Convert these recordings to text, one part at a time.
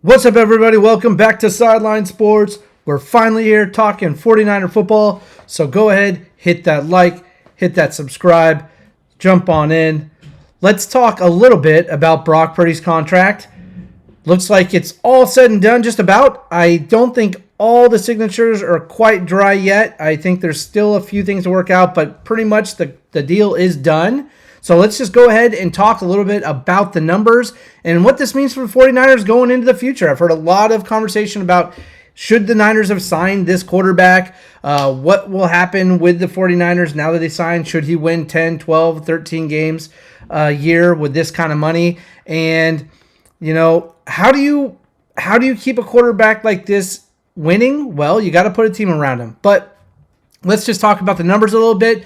What's up, everybody? Welcome back to Sideline Sports. We're finally here talking 49er football. So go ahead, hit that like, hit that subscribe, jump on in. Let's talk a little bit about Brock Purdy's contract. Looks like it's all said and done just about. I don't think all the signatures are quite dry yet. I think there's still a few things to work out, but pretty much the deal is done. So let's just go ahead and talk a little bit about the numbers and what this means for the 49ers going into the future. I've heard a lot of conversation about should the Niners have signed this quarterback? What will happen with the 49ers now that they signed? Should he win 10, 12, 13 games a year with this kind of money? And, you know, how do you keep a quarterback like this winning? Well, you got to put a team around him. But let's just talk about the numbers a little bit.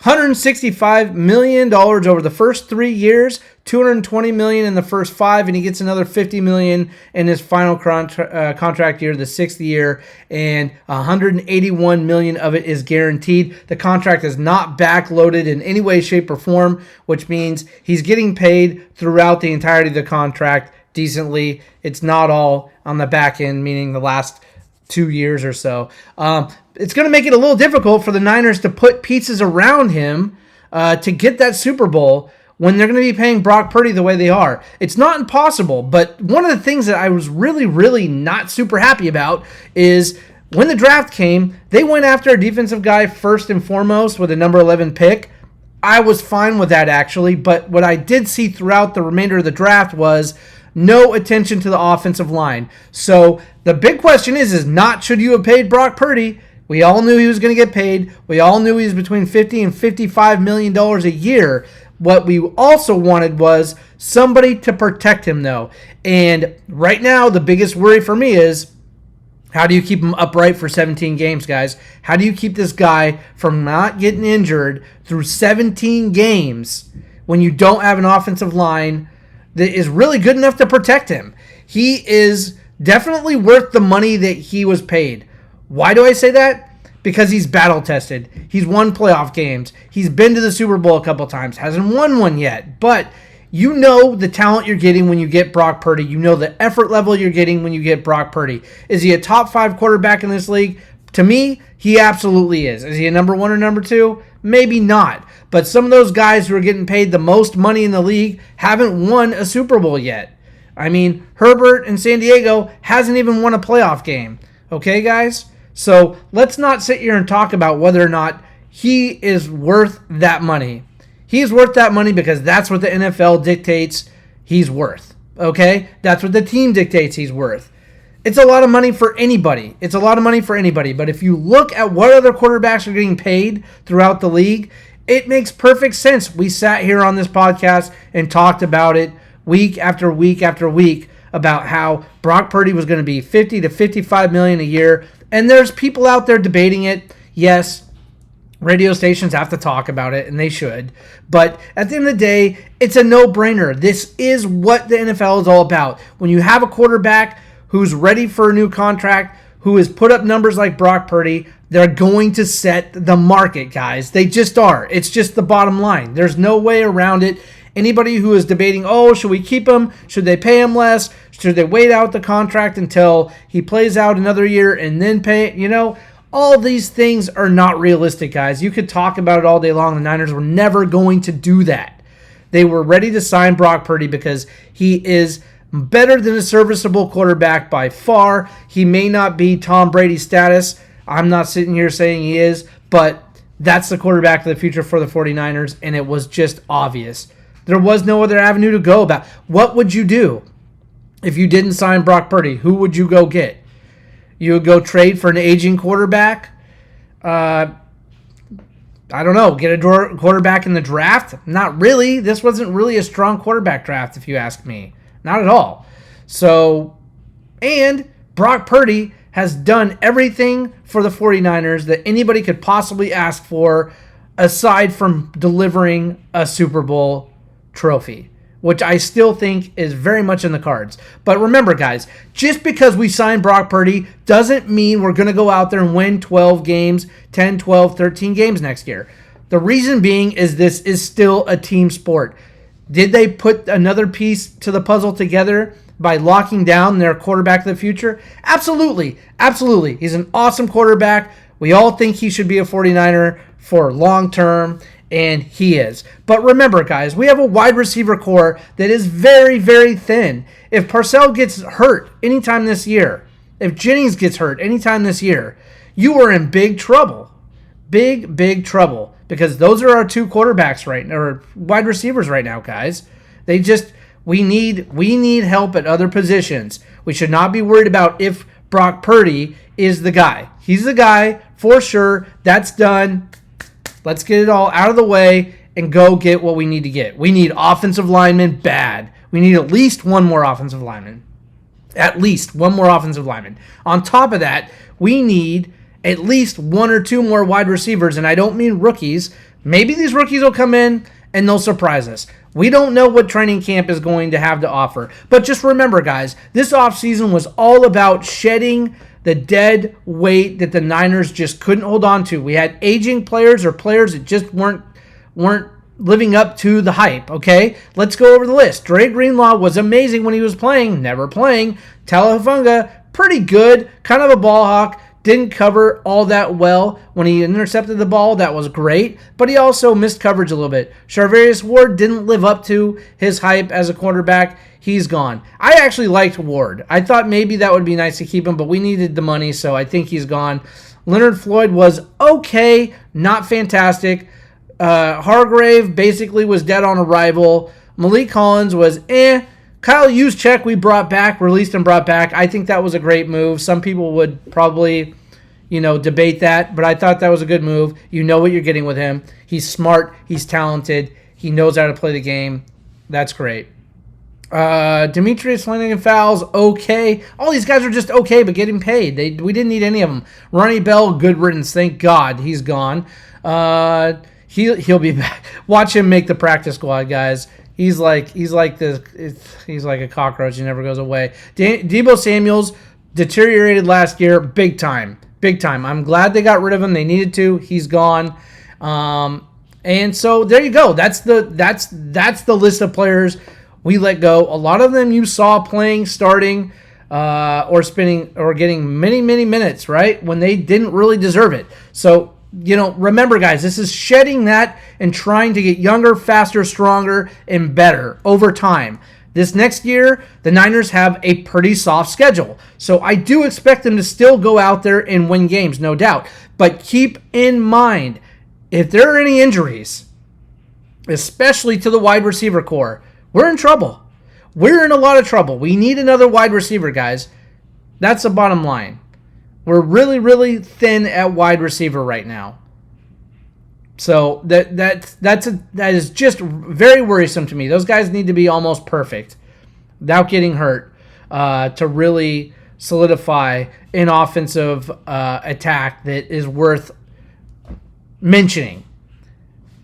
$165 million over the first 3 years, $220 million in the first 5, and he gets another $50 million in his final contract year, the 6th year, and $181 million of it is guaranteed. The contract is not backloaded in any way, shape, or form, which means he's getting paid throughout the entirety of the contract decently. It's not all on the back end, meaning the last 2 years or so. It's going to make it a little difficult for the Niners to put pieces around him to get that Super Bowl when they're going to be paying Brock Purdy the way they are. It's not impossible, but one of the things that I was really not super happy about is when the draft came, they went after a defensive guy first and foremost with a number 11 pick. I was fine with that, actually, but what I did see throughout the remainder of the draft was no attention to the offensive line. So the big question is not should you have paid Brock Purdy. We all knew he was going to get paid. We all knew he was between $50 and $55 million a year. What we also wanted was somebody to protect him, though. And right now, the biggest worry for me is how do you keep him upright for 17 games, guys? How do you keep this guy from not getting injured through 17 games when you don't have an offensive line that is really good enough to protect him? He is definitely worth the money that he was paid. Why do I say that? Because he's battle-tested. He's won playoff games. He's been to the Super Bowl a couple times. Hasn't won one yet. But you know the talent you're getting when you get Brock Purdy. You know the effort level you're getting when you get Brock Purdy. Is he a top 5 quarterback in this league? To me, he absolutely is. Is he a number 1 or number 2? Maybe not. But some of those guys who are getting paid the most money in the league haven't won a Super Bowl yet. I mean, Herbert in San Diego hasn't even won a playoff game. Okay, guys? So let's not sit here and talk about whether or not he is worth that money. He's worth that money because that's what the NFL dictates he's worth. Okay? That's what the team dictates he's worth. It's a lot of money for anybody. It's a lot of money for anybody. But if you look at what other quarterbacks are getting paid throughout the league, it makes perfect sense. We sat here on this podcast and talked about it week after week after week about how Brock Purdy was going to be $50 to $55 million a year. And there's people out there debating it. Yes, radio stations have to talk about it, and they should. But at the end of the day, it's a no-brainer. This is what the NFL is all about. When you have a quarterback who's ready for a new contract, who has put up numbers like Brock Purdy, they're going to set the market, guys. They just are. It's just the bottom line. There's no way around it. Anybody who is debating, should we keep him? Should they pay him less? Should they wait out the contract until he plays out another year and then pay? All these things are not realistic, guys. You could talk about it all day long. The Niners were never going to do that. They were ready to sign Brock Purdy because he is better than a serviceable quarterback by far. He may not be Tom Brady status. I'm not sitting here saying he is, but that's the quarterback of the future for the 49ers, and it was just obvious. There was no other avenue to go about. What would you do if you didn't sign Brock Purdy? Who would you go get? You would go trade for an aging quarterback? I don't know. Get a quarterback in the draft? Not really. This wasn't really a strong quarterback draft, if you ask me. Not at all. So, and Brock Purdy has done everything for the 49ers that anybody could possibly ask for aside from delivering a Super Bowl trophy, which I still think is very much in the cards. But remember, guys, just because we signed Brock Purdy doesn't mean we're going to go out there and win 12 games, 10, 12, 13 games next year. The reason being is this is still a team sport. Did they put another piece to the puzzle together by locking down their quarterback of the future? Absolutely. Absolutely. He's an awesome quarterback. We all think he should be a 49er for long term, and he is. But remember, guys, we have a wide receiver core that is very, very thin. If Parcells gets hurt anytime this year, if Jennings gets hurt anytime this year, you are in big trouble. Big, big trouble. Because those are our two quarterbacks right now, or wide receivers right now, guys. We need help at other positions. We should not be worried about if Brock Purdy is the guy. He's the guy for sure. That's done. Let's get it all out of the way and go get what we need to get. We need offensive linemen bad. We need at least one more offensive lineman. At least one more offensive lineman. On top of that, we need at least one or two more wide receivers, and I don't mean rookies. Maybe these rookies will come in and they'll surprise us. We don't know what training camp is going to have to offer. But just remember, guys, this offseason was all about shedding the dead weight that the Niners just couldn't hold on to. We had aging players or players that just weren't living up to the hype, okay? Let's go over the list. Dre Greenlaw was amazing when he was playing, never playing. Talafunga, pretty good, kind of a ball hawk. Didn't cover all that well when he intercepted the ball. That was great. But he also missed coverage a little bit. Charvarius Ward didn't live up to his hype as a quarterback. He's gone. I actually liked Ward. I thought maybe that would be nice to keep him, but we needed the money, so I think he's gone. Leonard Floyd was okay, not fantastic. Hargrave basically was dead on arrival. Malik Collins was Kyle Juszczyk we released and brought back. I think that was a great move. Some people would probably, debate that, but I thought that was a good move. You know what you're getting with him. He's smart. He's talented. He knows how to play the game. That's great. Demetrius Flannigan-Fowles, okay. All these guys are just okay, but getting paid. We didn't need any of them. Ronnie Bell, good riddance. Thank God he's gone. He'll be back. Watch him make the practice squad, guys. He's like a cockroach. He never goes away. Deebo Samuels deteriorated last year, big time. I'm glad they got rid of him. They needed to. He's gone. And so there you go. That's the list of players we let go. A lot of them you saw playing, starting, or getting many, many minutes, right, when they didn't really deserve it. So, remember, guys, this is shedding that and trying to get younger, faster, stronger, and better over time. This next year, the Niners have a pretty soft schedule. So I do expect them to still go out there and win games, no doubt. But keep in mind, if there are any injuries, especially to the wide receiver core, we're in trouble. We're in a lot of trouble. We need another wide receiver, guys. That's the bottom line. We're really, really thin at wide receiver right now. So that is just very worrisome to me. Those guys need to be almost perfect without getting hurt to really solidify an offensive attack that is worth mentioning.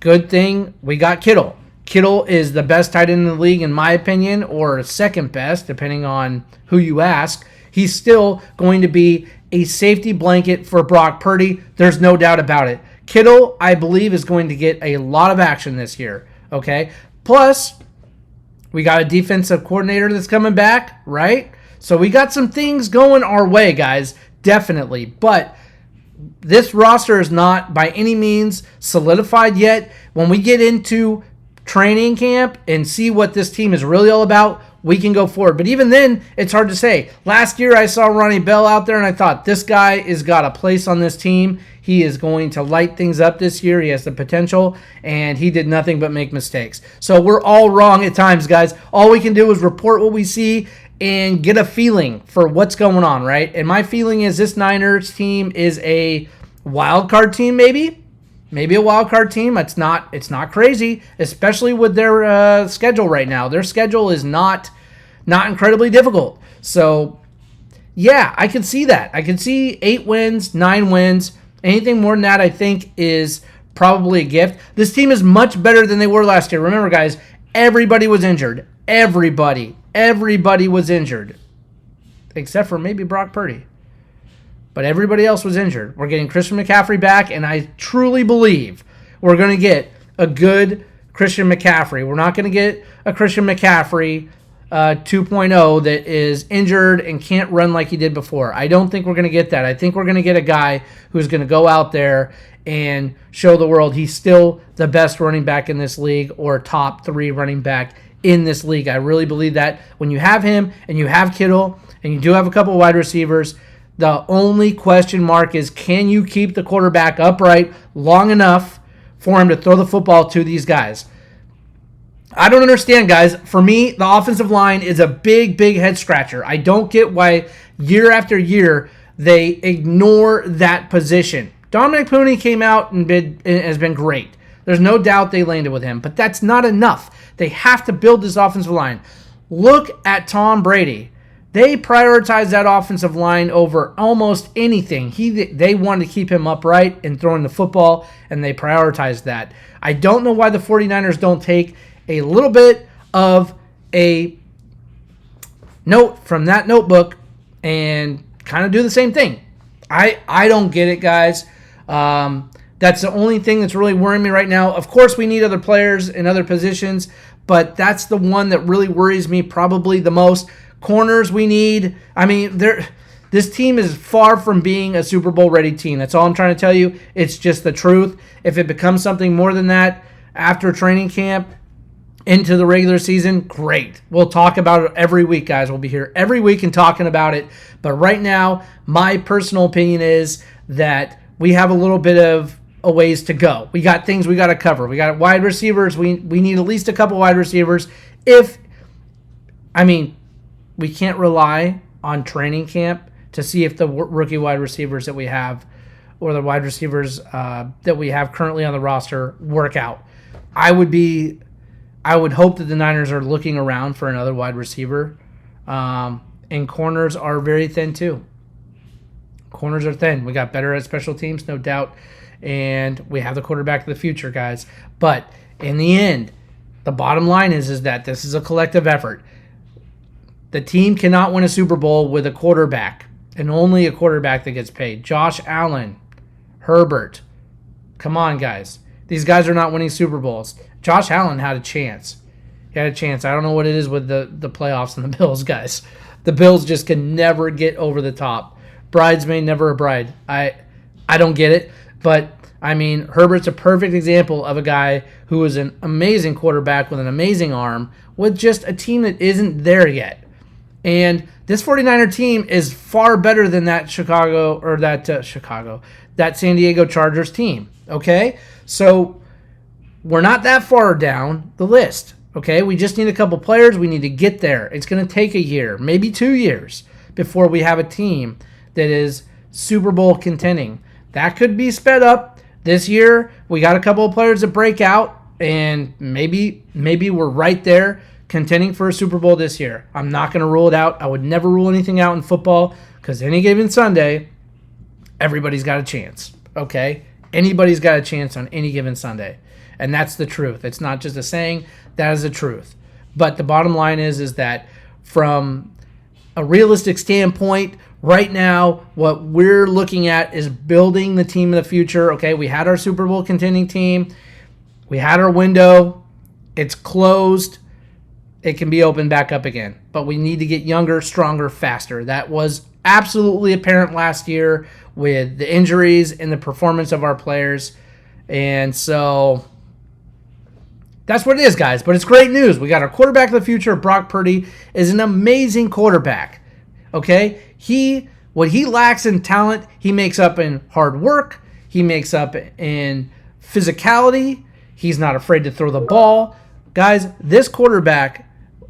Good thing we got Kittle. Kittle is the best tight end in the league, in my opinion, or second best, depending on who you ask. He's still going to be a safety blanket for Brock Purdy. There's no doubt about it. Kittle, I believe, is going to get a lot of action this year. Okay? Plus, we got a defensive coordinator that's coming back, right? So we got some things going our way, guys. Definitely. But this roster is not by any means solidified yet. When we get into training camp and see what this team is really all about, we can go forward. But even then, it's hard to say. Last year, I saw Ronnie Bell out there, and I thought, this guy has got a place on this team. He is going to light things up this year. He has the potential, and he did nothing but make mistakes. So we're all wrong at times, guys. All we can do is report what we see and get a feeling for what's going on, right? And my feeling is this Niners team is a wild card team, maybe a wild card team. It's not crazy, especially with their schedule right now. Their schedule is not incredibly difficult. So, yeah, I can see that. I can see 8 wins, 9 wins. Anything more than that, I think, is probably a gift. This team is much better than they were last year. Remember, guys, everybody was injured. Everybody was injured, except for maybe Brock Purdy. But everybody else was injured. We're getting Christian McCaffrey back, and I truly believe we're going to get a good Christian McCaffrey. We're not going to get a Christian McCaffrey 2.0 that is injured and can't run like he did before. I don't think we're going to get that. I think we're going to get a guy who's going to go out there and show the world he's still the best running back in this league or top 3 running back in this league. I really believe that when you have him and you have Kittle and you do have a couple wide receivers, the only question mark is, can you keep the quarterback upright long enough for him to throw the football to these guys? I don't understand, guys. For me, the offensive line is a big, big head scratcher. I don't get why year after year they ignore that position. Dominic Purdy came out and has been great. There's no doubt they landed with him, but that's not enough. They have to build this offensive line. Look at Tom Brady. They prioritized that offensive line over almost anything. They wanted to keep him upright and throwing the football, and they prioritized that. I don't know why the 49ers don't take a little bit of a note from that notebook and kind of do the same thing. I don't get it, guys. That's the only thing that's really worrying me right now. Of course, we need other players in other positions, but that's the one that really worries me probably the most. Corners we need. I mean, this team is far from being a Super Bowl ready team. That's all I'm trying to tell you. It's just the truth. If it becomes something more than that after training camp into the regular season, great. We'll talk about it every week, guys. We'll be here every week and talking about it. But right now, my personal opinion is that we have a little bit of a ways to go. We got things we got to cover. We got wide receivers. We need at least a couple wide receivers. We can't rely on training camp to see if the rookie wide receivers that we have or the wide receivers that we have currently on the roster work out. I would hope that the Niners are looking around for another wide receiver. And corners are very thin too. Corners are thin. We got better at special teams, no doubt. And we have the quarterback of the future, guys. But in the end, the bottom line is that this is a collective effort. The team cannot win a Super Bowl with a quarterback, and only a quarterback that gets paid. Josh Allen, Herbert. Come on, guys. These guys are not winning Super Bowls. Josh Allen had a chance. He had a chance. I don't know what it is with the playoffs and the Bills, guys. The Bills just can never get over the top. Bridesmaid, never a bride. I don't get it. But, I mean, Herbert's a perfect example of a guy who is an amazing quarterback with an amazing arm with just a team that isn't there yet. And this 49er team is far better than that that San Diego Chargers team, okay? So we're not that far down the list, okay? We just need a couple players. We need to get there. It's going to take a year, maybe 2 years, before we have a team that is Super Bowl contending. That could be sped up this year. We got a couple of players that break out, and maybe we're right there contending for a Super Bowl this year. I'm not going to rule it out. I would never rule anything out in football because any given Sunday, everybody's got a chance, okay? Anybody's got a chance on any given Sunday, and that's the truth. It's not just a saying. That is the truth. But the bottom line is that from a realistic standpoint, right now, what we're looking at is building the team of the future, okay? We had our Super Bowl contending team. We had our window. It's closed. It can be opened back up again. But we need to get younger, stronger, faster. That was absolutely apparent last year with the injuries and the performance of our players. And so that's what it is, guys. But it's great news. We got our quarterback of the future. Brock Purdy is an amazing quarterback. Okay? What he lacks in talent, he makes up in hard work. He makes up in physicality. He's not afraid to throw the ball. Guys, this quarterback,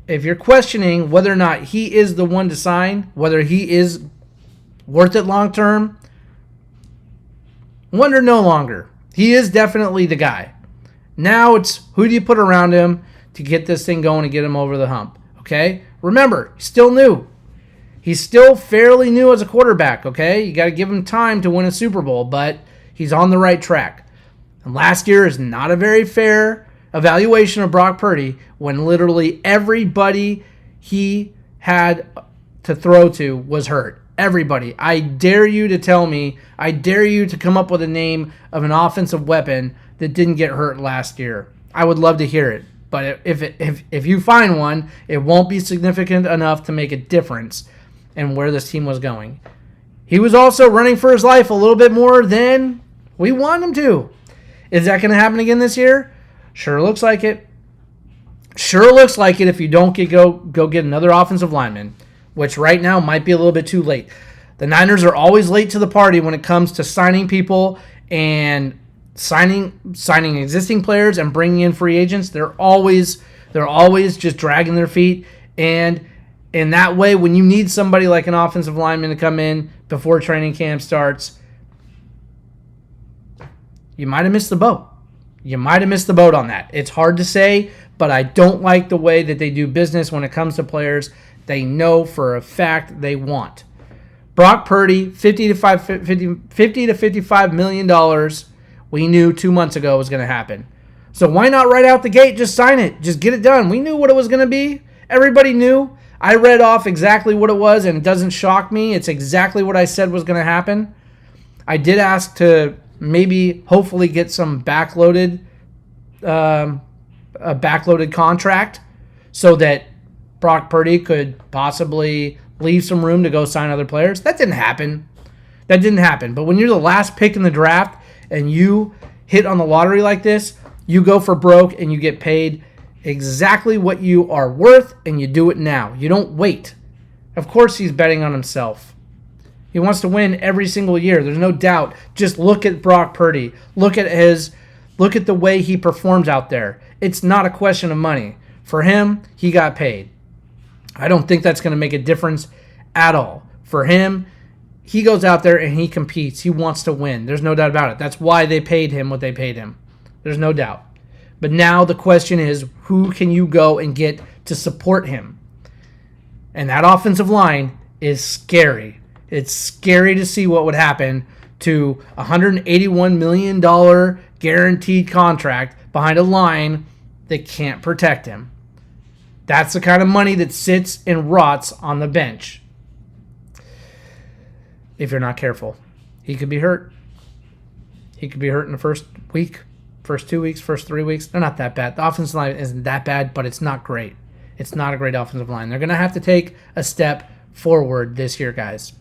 if you're questioning whether or not he is the one to sign, whether he is worth it long term, wonder no longer. He is definitely the guy. Now it's who do you put around him to get this thing going and get him over the hump, okay? Remember, he's still new. He's still fairly new as a quarterback, okay? You got to give him time to win a Super Bowl, but he's on the right track. And last year is not a very fair evaluation of Brock Purdy when literally everybody he had to throw to was hurt. Everybody. I dare you to come up with a name of an offensive weapon that didn't get hurt last year. I would love to hear it. But if you find one, it won't be significant enough to make a difference in where this team was going. He was also running for his life a little bit more than we want him to. Is that going to happen again this year? Sure looks like it. Sure looks like it if you don't go get another offensive lineman, which right now might be a little bit too late. The Niners are always late to the party when it comes to signing people and signing existing players and bringing in free agents. They're always just dragging their feet, and in that way, when you need somebody like an offensive lineman to come in before training camp starts, you might have missed the boat. You might have missed the boat on that. It's hard to say, but I don't like the way that they do business when it comes to players they know for a fact they want. Brock Purdy, $50 to $55 million, we knew 2 months ago was going to happen. So why not right out the gate just sign it? Just get it done. We knew what it was going to be. Everybody knew. I read off exactly what it was, and it doesn't shock me. It's exactly what I said was going to happen. I did ask to maybe hopefully get some backloaded contract so that Brock Purdy could possibly leave some room to go sign other players. That didn't happen. But when you're the last pick in the draft and you hit on the lottery like this, you go for broke and you get paid exactly what you are worth, and you do it now. You don't wait. Of course he's betting on himself. He wants to win every single year. There's no doubt. Just look at Brock Purdy. Look at the way he performs out there. It's not a question of money. For him, he got paid. I don't think that's going to make a difference at all. For him, he goes out there and he competes. He wants to win. There's no doubt about it. That's why they paid him what they paid him. There's no doubt. But now the question is, who can you go and get to support him? And that offensive line is scary. It's scary to see what would happen to a $181 million guaranteed contract behind a line that can't protect him. That's the kind of money that sits and rots on the bench. If you're not careful, he could be hurt. He could be hurt in the first week, first 2 weeks, first 3 weeks. They're not that bad. The offensive line isn't that bad, but it's not great. It's not a great offensive line. They're going to have to take a step forward this year, guys.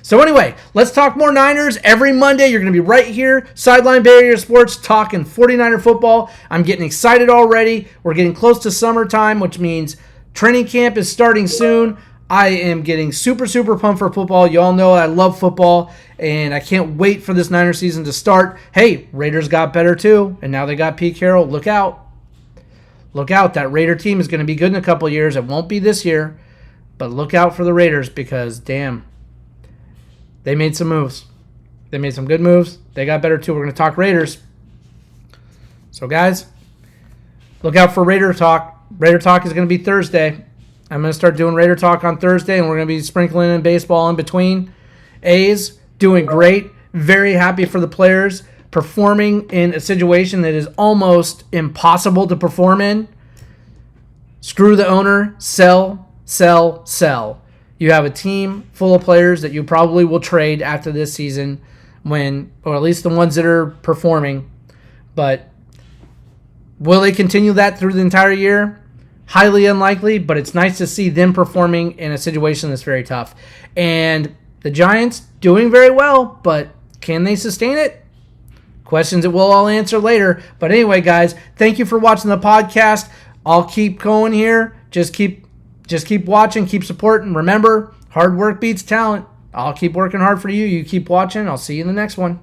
So anyway, let's talk more Niners. Every Monday, you're going to be right here, Sideline Bay Area Sports, talking 49er football. I'm getting excited already. We're getting close to summertime, which means training camp is starting soon. I am getting super, super pumped for football. You all know I love football, and I can't wait for this Niner season to start. Hey, Raiders got better too, and now they got Pete Carroll. Look out. Look out. That Raider team is going to be good in a couple of years. It won't be this year, but look out for the Raiders because, damn, they made some moves. They made some good moves. They got better too. We're going to talk Raiders. So, guys, look out for Raider Talk. Raider Talk is going to be Thursday. I'm going to start doing Raider Talk on Thursday, and we're going to be sprinkling in baseball in between. A's doing great. Very happy for the players performing in a situation that is almost impossible to perform in. Screw the owner. Sell, sell, sell. You have a team full of players that you probably will trade after this season or at least the ones that are performing. But will they continue that through the entire year? Highly unlikely, but it's nice to see them performing in a situation that's very tough. And the Giants doing very well, but can they sustain it? Questions that we'll all answer later. But anyway, guys, thank you for watching the podcast. I'll keep going here. Just keep watching, keep supporting. Remember, hard work beats talent. I'll keep working hard for you. You keep watching. I'll see you in the next one.